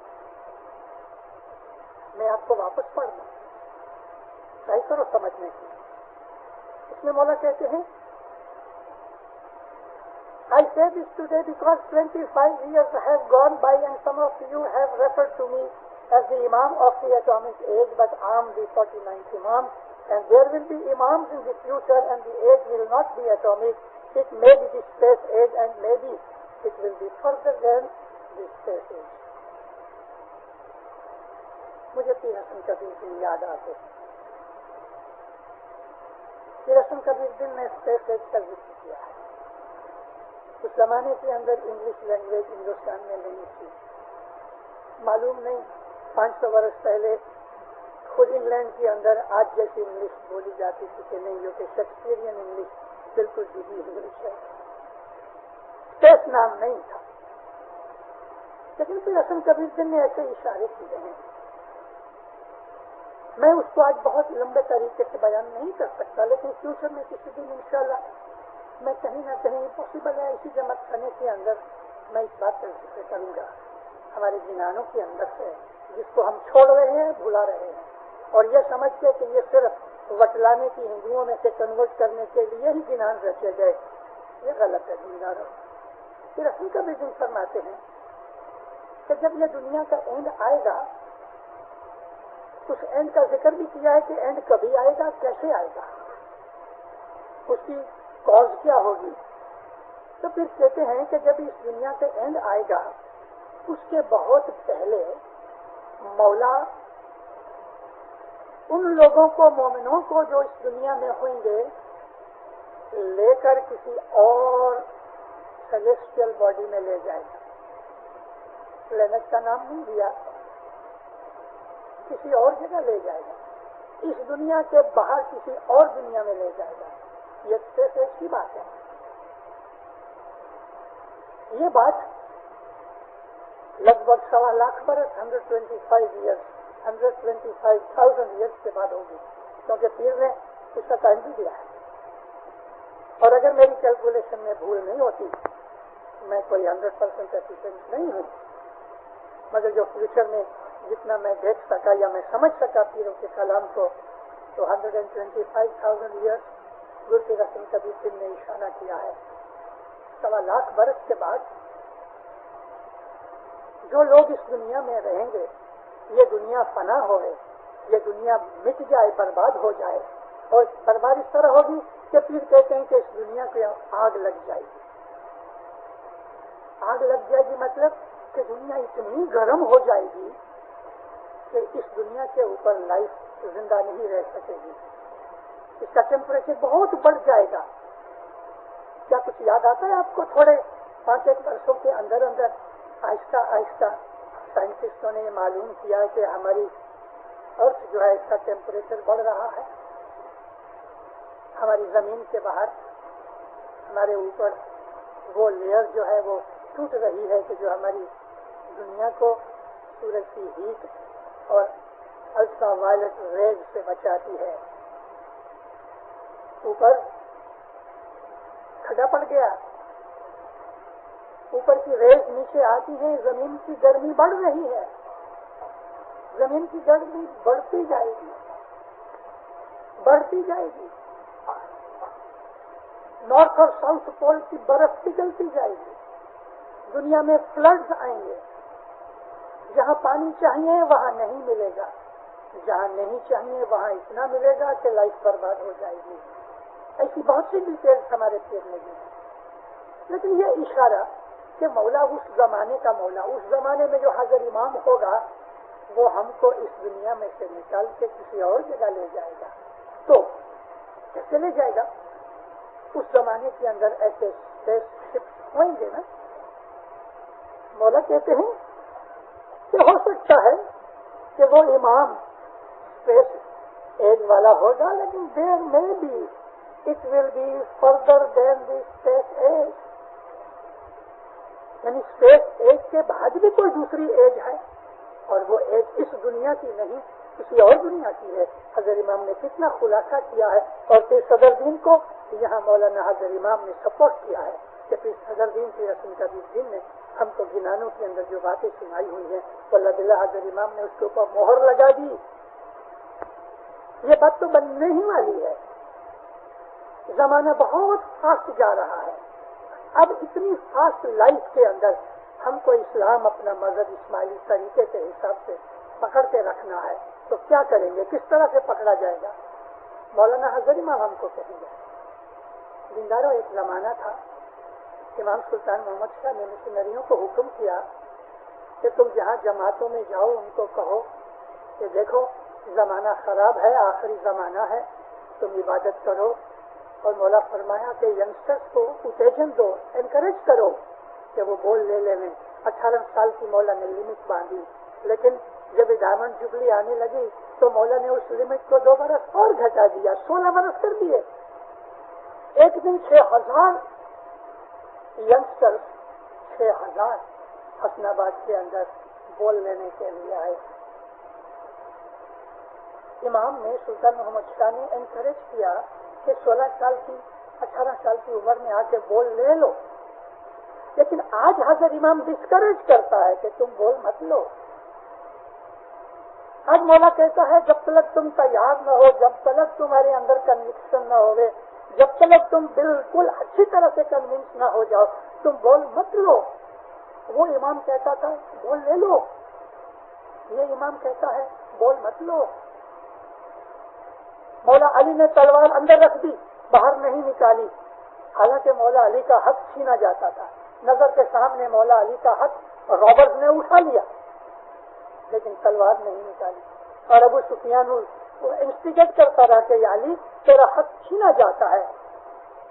میں آپ کو واپس پڑھ دوں, ٹرائی کرو سمجھنے کی. اس میں مولا کہتے ہیں I say this today because 25 years have gone by and some of you have referred to me as the Imam of the atomic age, but I am the 49th Imam and there will be Imams in the future and the age will not be atomic. It may be the space age and maybe it will be further than the space age. مجھے پیر حسن کبیر دن یاد آتے ہیں. پیر حسن کبیر دن نے space age کا ذکر کیا ہے. اس زمانے کے اندر انگلش لینگویج ہندوستان میں نہیں تھی. معلوم نہیں 500 برس پہلے خود انگلینڈ کے اندر آج جیسی انگلش بولی جاتی تھی کہ نہیں, جو کہ شیکسپیرین انگلش بالکل جدید انگلش ہے. اسپیس نام نہیں تھا. لیکن پیر حسن کبیر دن نے ایسے اشارے کیے ہیں. میں اس کو آج بہت لمبے طریقے سے بیان نہیں کر سکتا, لیکن فیوچر میں کسی دن انشاءاللہ میں کہیں نہ کہیں پاسبل ہے اسی جمع کرنے کے اندر میں اس بات کا ذکر کروں گا ہمارے جنانوں کے اندر سے, جس کو ہم چھوڑ رہے ہیں, بھلا رہے ہیں, اور یہ سمجھ کے کہ یہ صرف وٹلانے کی ہندوؤں میں سے کنورٹ کرنے کے لیے ہی جنان رچے گئے. یہ غلط ہے دینداروں. پھر رسول کا بھی دن فرماتے ہیں کہ جب یہ دنیا کا اینڈ آئے گا، اس اینڈ کا ذکر بھی کیا ہے کہ اینڈ کبھی آئے گا، کیسے آئے گا، اس کی کاز کیا ہوگی. تو پھر کہتے ہیں کہ جب اس دنیا کا اینڈ آئے گا، اس کے بہت پہلے مولا ان لوگوں کو، مومنوں کو جو اس دنیا میں ہوئیں گے، لے کر کسی اور سیلیسٹیل باڈی میں لے جائے گا. پلینٹ کا نام نہیں دیا، کسی اور جگہ لے جائے گا، اس دنیا کے باہر کسی اور دنیا میں لے جائے گا. یہ اسپیس ایج کی بات ہے. یہ بات لگ بھگ 1.25 لاکھ برس 125,000 ایئرس کے بعد ہوگی، کیونکہ پیر نے اس کا ٹائم بھی دیا ہے. اور اگر میری کیلکولیشن میں بھول نہیں ہوتی، میں کوئی 100% ایفیشینٹ نہیں ہوں، مگر جو فیوچر میں جتنا میں دیکھ سکا یا میں سمجھ سکا پیروں کے کلام کو، تو 125,000 ایئرس گل کے رسم کبھی دن نے اشارہ کیا ہے. 1.25 لاکھ برس کے بعد جو لوگ اس دنیا میں رہیں گے، یہ دنیا فنا ہوئے، یہ دنیا مٹ جائے، برباد ہو جائے. اور برباد اس طرح ہوگی کہ پھر کہتے ہیں کہ اس دنیا کو آگ لگ جائے گی. آگ لگ جائے گی مطلب کہ دنیا اتنی گرم ہو جائے گی کہ اس دنیا کے اوپر لائف زندہ نہیں رہ سکے گی. اس کا ٹیمپریچر بہت بڑھ جائے گا. کیا کچھ یاد آتا ہے آپ کو؟ تھوڑے 5-1 برسوں کے اندر آہستہ آہستہ سائنٹسٹوں نے یہ معلوم کیا کہ ہماری ارتھ جو ہے، اس کا ٹیمپریچر بڑھ رہا ہے. ہماری زمین کے باہر ہمارے اوپر وہ لیئر جو ہے وہ ٹوٹ رہی ہے کہ جو ہماری دنیا کو سورج کی ہیٹ اور الٹرا وائلٹ ریز سے بچاتی ہے. اوپر کھڈا پڑ گیا، اوپر کی ریز نیچے آتی ہے، زمین کی گرمی بڑھ رہی ہے. زمین کی گرمی بڑھتی جائے گی، بڑھتی جائے گی. نارتھ اور ساؤتھ پول کی برف پگھلتی جائے گی. دنیا میں فلڈز آئیں گے. جہاں پانی چاہیے وہاں نہیں ملے گا، جہاں نہیں چاہیے وہاں اتنا ملے گا کہ لائف برباد ہو جائے گی. ایسی بہت سی ڈیٹیلز ہمارے پیر میں دی ہیں. لیکن یہ اشارہ کہ مولا اس زمانے کا مولا، اس زمانے میں جو حاضر امام ہوگا، وہ ہم کو اس دنیا میں سے نکال کے کسی اور جگہ لے جائے گا. تو کیسے لے جائے گا؟ اس زمانے کے اندر ایسے اسپیس شپ ہوئیں گے نا. مولا کہتے ہیں کہ ہو سکتا ہے کہ وہ امام اسپیس ایج والا ہوگا، لیکن دیر میں بھی it will be further than the space age. یعنی اسپیس ایج کے بعد بھی کوئی دوسری ایج ہے، اور وہ ایج اس دنیا کی نہیں، کسی اور دنیا کی ہے. حضرت امام نے کتنا خلاصہ کیا ہے. اور پھر صدر دین کو یہاں مولانا حضرت امام نے سپورٹ کیا ہے کہ پھر صدر دین کی رسم کا دین نے ہم کو گنانوں کے اندر جو باتیں سنائی ہوئی ہیں، اللہ بلّہ حضرت امام نے اس کے اوپر مہر لگا دی. یہ بات تو بننے ہی والی ہے. زمانہ بہت فاسٹ جا رہا ہے. اب اتنی فاسٹ لائف کے اندر ہم کو اسلام اپنا مذہب اسماعیلی طریقے کے حساب سے پکڑ کے رکھنا ہے، تو کیا کریں گے؟ کس طرح سے پکڑا جائے گا؟ مولانا حضرت امام ہم کو کہیں گے. دینداروں، ایک زمانہ تھا، امام سلطان محمد شاہ نے مشنریوں کو حکم کیا کہ تم جہاں جماعتوں میں جاؤ ان کو کہو کہ دیکھو زمانہ خراب ہے، آخری زمانہ ہے، تم عبادت کرو. اور مولا فرمایا کہ ینگسٹرز کو اتیجن دو، انکریج کرو کہ وہ بول لے لیں. 18 سال کی مولا نے لمٹ باندھی، لیکن جب ڈائمنڈ جبلی آنے لگی تو مولا نے اس لمٹ کو 2 برس اور گھٹا دیا، 16 برس کر دیے. ایک دن 6000 ینگسٹرز 6000 حسن آباد کے اندر بول لینے کے لیے آئے. امام نے سلطان محمد شاہ نے انکریج کیا کہ 16 سال کی 18 سال کی عمر میں آ کے بول لے لو. لیکن آج حضرت امام ڈسکریج کرتا ہے کہ تم بول مت لو. آج مولا کہتا ہے جب تک تم تیار نہ ہو، جب تک تمہارے اندر کنوکشن نہ ہوئے، جب تک تم بالکل اچھی طرح سے کنونس نہ ہو جاؤ، تم بول مت لو۔ وہ امام کہتا تھا بول لے لو، یہ امام کہتا ہے بول مت لو۔ مولا علی نے تلوار اندر رکھ دی، باہر نہیں نکالی، حالانکہ مولا علی کا حق چھینا جاتا تھا۔ نظر کے سامنے مولا علی کا حق رابرز نے اٹھا لیا، لیکن تلوار نہیں نکالی۔ اور ابو سفیان انسٹیگیٹ کرتا رہا کہ یا علی تیرا حق چھینا جاتا ہے،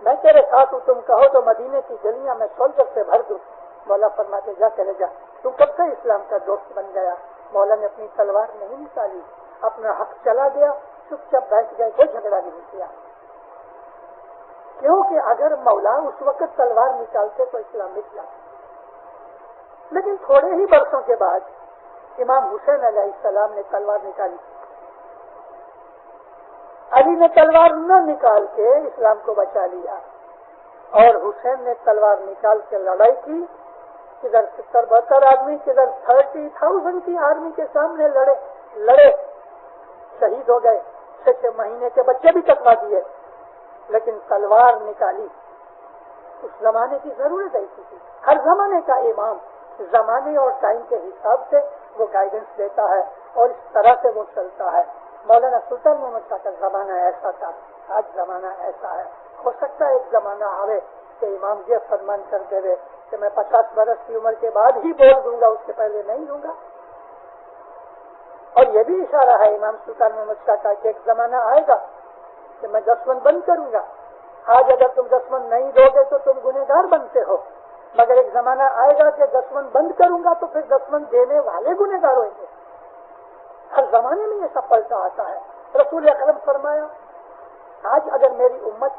میں تیرے ساتھ ہوں، تم کہو تو مدینے کی گلیاں میں سولجر سے بھر دوں۔ مولا فرماتے جا چلے جا، تم کب سے اسلام کا دوست بن گیا؟ مولا نے اپنی تلوار نہیں نکالی، اپنا حق چلا گیا، چپ چپ بیٹھ گئے، کوئی جھگڑا نہیں کیا۔ کیونکہ اگر مولا اس وقت تلوار نکالتے تو اسلام مٹ جاتا۔ لیکن تھوڑے ہی برسوں کے بعد امام حسین علیہ السلام نے تلوار نکالی۔ علی نے تلوار نہ نکال کے اسلام کو بچا لیا، اور حسین نے تلوار نکال کے لڑائی کی، کدھر 70-72 آدمی، کدھر 30,000 کی آرمی کے سامنے لڑے، شہید ہو گئے، 6 مہینے کے بچے بھی کٹوا دیے، لیکن تلوار نکالی۔ اس زمانے کی ضرورت ایسی تھی۔ ہر زمانے کا امام زمانے اور ٹائم کے حساب سے وہ گائیڈنس دیتا ہے، اور اس طرح سے وہ چلتا ہے۔ مولانا سلطان محمد شاہ کا زمانہ ایسا تھا، آج زمانہ ایسا ہے۔ ہو سکتا ہے ایک زمانہ آوے کہ امام یہ فرمان کر دے کہ میں 50 برس کی عمر کے بعد ہی بول دوں گا، اس سے پہلے نہیں دوں گا۔ اور یہ بھی اشارہ ہے امام سلطان محمد شاہ کا کہ ایک زمانہ آئے گا کہ میں دسمن بند کروں گا۔ آج اگر تم دسمن نہیں دو گے تو تم گنہگار بنتے ہو، مگر ایک زمانہ آئے گا کہ دسمن بند کروں گا تو پھر دسمن دینے والے گنہگار ہوئیں گے۔ ہر زمانے میں یہ سب پلٹا آتا ہے۔ رسول اکرم فرمایا آج اگر میری امت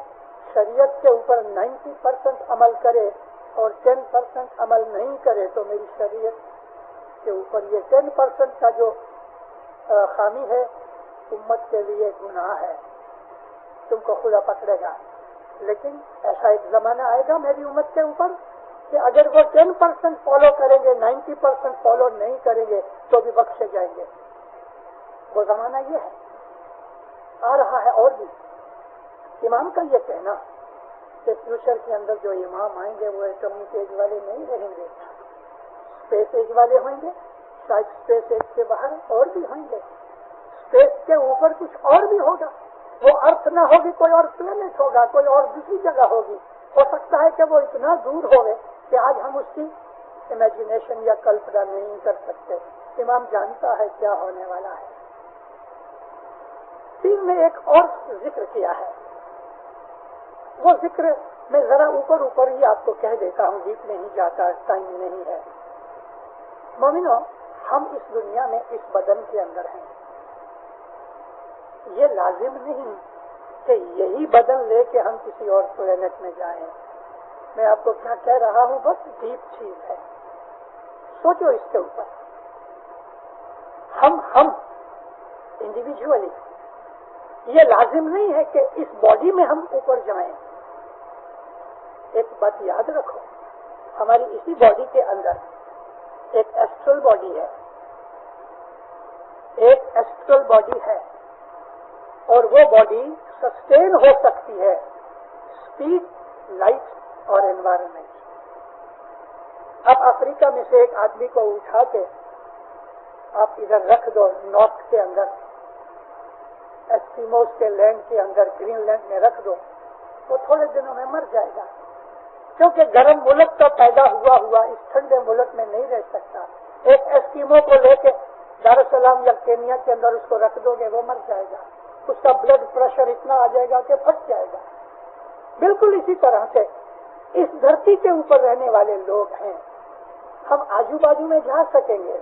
شریعت کے اوپر 90% عمل کرے اور 10% عمل نہیں کرے تو میری شریعت کے اوپر یہ 10% کا جو خامی ہے امت کے لیے گناہ ہے، تم کو خدا پکڑے گا۔ لیکن ایسا ایک زمانہ آئے گا میری امت کے اوپر کہ اگر وہ 10% فالو کریں گے، 90% فالو نہیں کریں گے تو بھی بخشے جائیں گے۔ وہ زمانہ یہ ہے، آ رہا ہے۔ اور بھی امام کا یہ کہنا کہ فیوچر کے اندر جو امام آئیں گے وہ ایٹمک ایج والے نہیں رہیں گے، اسپیس ایج والے ہوئیں گے، شاید اسپیس ایج سے باہر اور بھی ہوئیں گے، اسپیس کے اوپر کچھ اور بھی ہوگا، وہ ارتھ نہ ہوگی، کوئی اور پلینٹ ہوگا، کوئی اور دوسری جگہ ہوگی۔ ہو سکتا ہے کہ وہ اتنا دور ہوگے کہ آج ہم اس کی امیجنیشن یا کلپنا نہیں کر سکتے۔ امام جانتا ہے کیا ہونے والا ہے۔ پیر نے ایک اور ذکر کیا ہے، وہ ذکر میں ذرا اوپر ہی آپ کو کہہ دیتا ہوں، ڈیپ نہیں جاتا، ٹائم نہیں ہے۔ مومنو، ہم اس دنیا میں اس بدن کے اندر ہیں، یہ لازم نہیں کہ یہی بدن لے کے ہم کسی اور پلینٹ میں جائیں۔ میں آپ کو کیا کہہ رہا ہوں، بس ڈیپ چیز ہے، سوچو اس کے اوپر۔ ہم انڈیویجولی، یہ لازم نہیں ہے کہ اس باڈی میں ہم اوپر جائیں۔ ایک بات یاد رکھو، ہماری اسی باڈی کے اندر ایک ایسٹرل باڈی ہے، اور وہ باڈی سسٹین ہو سکتی ہے اسپیڈ، لائٹ اور انوائرمنٹ۔ اب افریقہ میں سے ایک آدمی کو اٹھا کے آپ ادھر رکھ دو، نارتھ کے اندر، ایسکیموز کے لینڈ کے اندر، گرین لینڈ میں رکھ دو، وہ تھوڑے دنوں میں مر جائے گا، کیونکہ گرم ملک کا پیدا ہوا اس ٹھنڈے ملک میں نہیں رہ سکتا۔ ایک ایسکیمو کو لے کے دار السلام یا کینیا کے اندر اس کو رکھ دو گے، وہ مر جائے گا، اس کا بلڈ پریشر اتنا آ جائے گا کہ پھٹ جائے گا۔ بالکل اسی طرح سے اس دھرتی کے اوپر رہنے والے لوگ ہیں، ہم آجو بازو میں جا سکیں گے،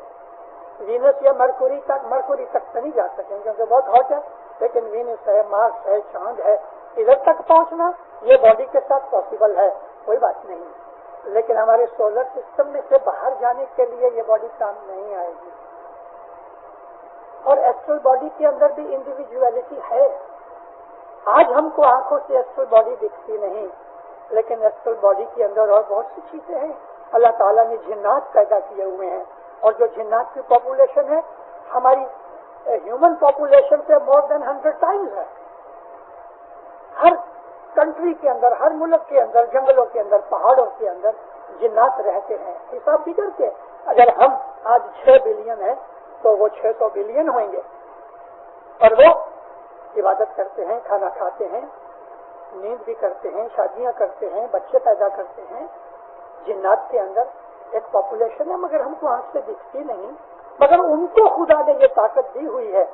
وینس یا مرکوری تک تو نہیں جا سکیں کیونکہ بہت ہاٹ ہے، لیکن وینس ہے، مارس ہے، چاند ہے، ادھر تک پہنچنا یہ باڈی کے ساتھ پاسبل ہے، کوئی بات نہیں۔ لیکن ہمارے سولر سسٹم میں سے باہر جانے کے لیے یہ باڈی کام نہیں آئے گی۔ اور ایسٹرل باڈی کے اندر بھی انڈیویجویلٹی ہے۔ آج ہم کو آنکھوں سے ایسٹرل باڈی دکھتی نہیں، لیکن ایسٹرل باڈی کے اندر اور بہت سی چیزیں ہیں۔ اللہ تعالیٰ نے جنات پیدا کیے ہوئے ہیں، اور جو جنات کی پاپولیشن ہے ہماری ہیومن پاپولیشن سے مور دین 100 ٹائمز ہے. ہر کنٹری کے اندر، ہر ملک کے اندر، جنگلوں کے اندر، پہاڑوں کے اندر جنات رہتے ہیں. حساب بھی کرتے اگر ہم آج 6 بلین ہیں تو وہ 600 بلین ہوئیں گے، اور وہ عبادت کرتے ہیں، کھانا کھاتے ہیں، نیند بھی کرتے ہیں، شادیاں کرتے ہیں، بچے پیدا کرتے ہیں. جنات کے اندر ایک پاپولیشن ہے، مگر ہم کو آنکھ سے دکھتی نہیں. مگر ان کو خدا نے یہ طاقت دی ہوئی ہے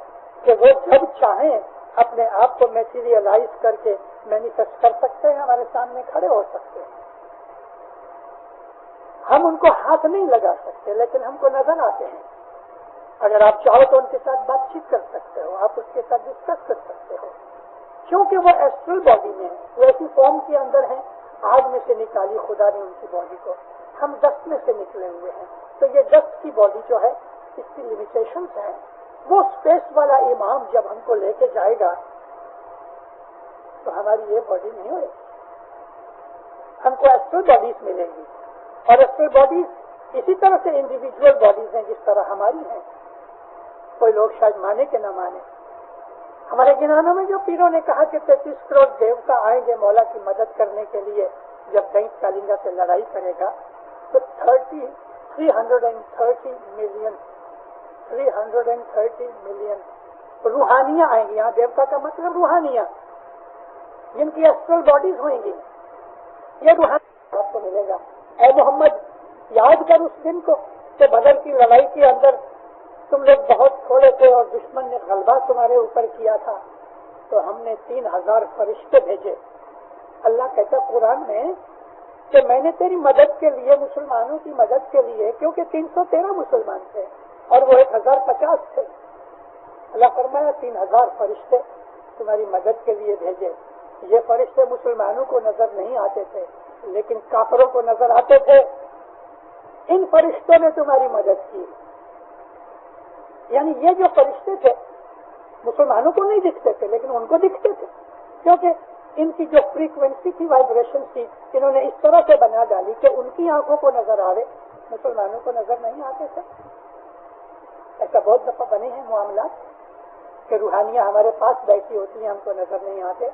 کہ وہ جب چاہیں اپنے آپ کو میٹیریلائز کر کے مینیفیسٹ کر سکتے ہیں، ہمارے سامنے کھڑے ہو سکتے ہیں. ہم ان کو ہاتھ نہیں لگا سکتے لیکن ہم کو نظر آتے ہیں. اگر آپ چاہو تو ان کے ساتھ بات چیت کر سکتے ہو، آپ اس کے ساتھ ڈسکس کر سکتے ہو، کیونکہ وہ ایسٹرل باڈی میں وہ ایسی فارم کے اندر ہیں. آگ میں سے نکالی خدا نے ان کی باڈی کو، ہم ڈسٹ میں سے نکلے ہوئے ہیں. تو یہ ڈسٹ کی باڈی جو ہے اس کی لمیٹیشنز ہیں. وہ اسپیس والا امام جب ہم کو لے کے جائے گا تو ہماری یہ باڈی نہیں ہوئے، ہم کو ایسٹرل باڈیز ملیں گی. اور ایسٹرل باڈیز اسی طرح سے انڈیویجول باڈیز ہیں جس طرح ہماری ہیں. کوئی لوگ شاید مانے کہ نہ مانے. ہمارے گنانوں میں جو پیروں نے کہا کہ 33 کروڑ دیوتا آئیں گے مولا کی مدد کرنے کے لیے جب دینت کالنگا سے لڑائی کرے گا، تو 330 ملین روحانیاں آئیں گی. یہاں دیوتا کا مطلب روحانیاں، جن کی ایسٹرل باڈیز ہوئیں گی. یہ روحانی آپ کو ملے گا. اے محمد، یاد کر اس دن کو کہ بدر کی لڑائی کے اندر تم لوگ بہت تھوڑے تھے اور دشمن نے غلبہ تمہارے اوپر کیا تھا، تو ہم نے 3000 فرشتے بھیجے. اللہ کہتا قرآن میں کہ میں نے تیری مدد کے لیے، مسلمانوں کی مدد کے لیے، کیونکہ 313 مسلمان تھے اور وہ 1050 تھے، اللہ فرمایا 3000 فرشتے تمہاری مدد کے لیے بھیجے. یہ فرشتے مسلمانوں کو نظر نہیں آتے تھے لیکن کافروں کو نظر آتے تھے. ان فرشتوں نے تمہاری مدد کی. یعنی یہ جو فرشتے تھے مسلمانوں کو نہیں دکھتے تھے لیکن ان کو دکھتے تھے، کیونکہ ان کی جو فریکوینسی تھی، وائبریشن تھی، انہوں نے اس طرح سے بنا ڈالی کہ ان کی آنکھوں کو نظر آ رہے، مسلمانوں کو نظر نہیں آتے تھے. ایسا بہت دفعہ بنے ہیں معاملات کہ روحانیاں ہمارے پاس بیٹھی ہوتی ہیں، ہم کو نظر نہیں آتے.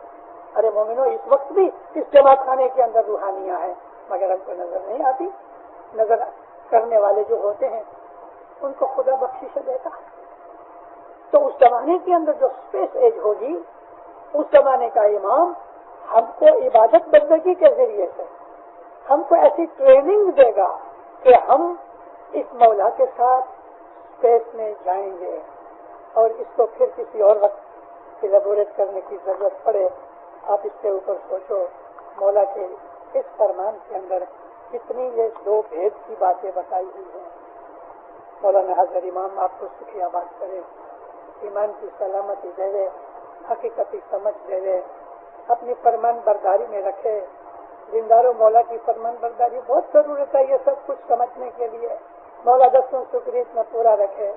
ارے مومنو، اس وقت بھی اس جماعت خانے کے اندر روحانیاں ہیں مگر ہم کو نظر نہیں آتی. نظر کرنے والے جو ہوتے ہیں ان کو خدا بخشش دیتا ہے. تو اس زمانے کے اندر جو اسپیس ایج ہوگی، اس زمانے کا امام ہم کو عبادت بندگی کے ذریعے سے ہم کو ایسی ٹریننگ دے گا کہ ہم اس مولا کے ساتھ اسپیس میں جائیں گے. اور اس کو پھر کسی اور وقت ایلیبوریٹ کرنے کی ضرورت پڑے. آپ اس کے اوپر سوچو. مولا کے اس فرمان کے اندر کتنی یہ 2 بھید کی باتیں بتائی ہوئی ہیں. مولانا حضرت امام آپ کو سکھی آباد کرے، ایمان کی سلامتی دے دے، حقیقتی سمجھ دے دے، اپنی فرمان برداری میں رکھے. دینداروں، مولا کی فرمان برداری بہت ضرورت ہے یہ سب کچھ سمجھنے کے لیے. مولا دسوں شکریت میں پورا رکھے.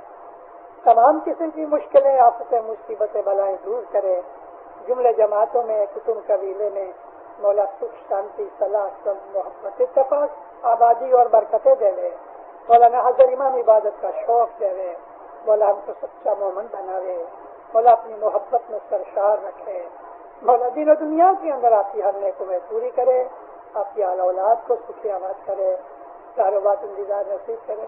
تمام قسم کی مشکلیں، آفتیں، مصیبتیں، بلائیں دور کرے. جملے جماعتوں میں، کتب قبیلے میں مولا سکھ، شانتی، صلاح، سب، محبت، اتفاق، آبادی اور برکتیں دے لے. مولانا حضرت امام عبادت کا شوق دے لے. مولا ہم کو سچا مومن بناوے. مولا اپنی محبت میں سرشار رکھے. مولا دین و دنیا کے اندر آپ کی ہر نیکوں پوری کرے. آپ کی اولاد کو سکھی آباد کرے. کاروبار انتظار نصیب کرے.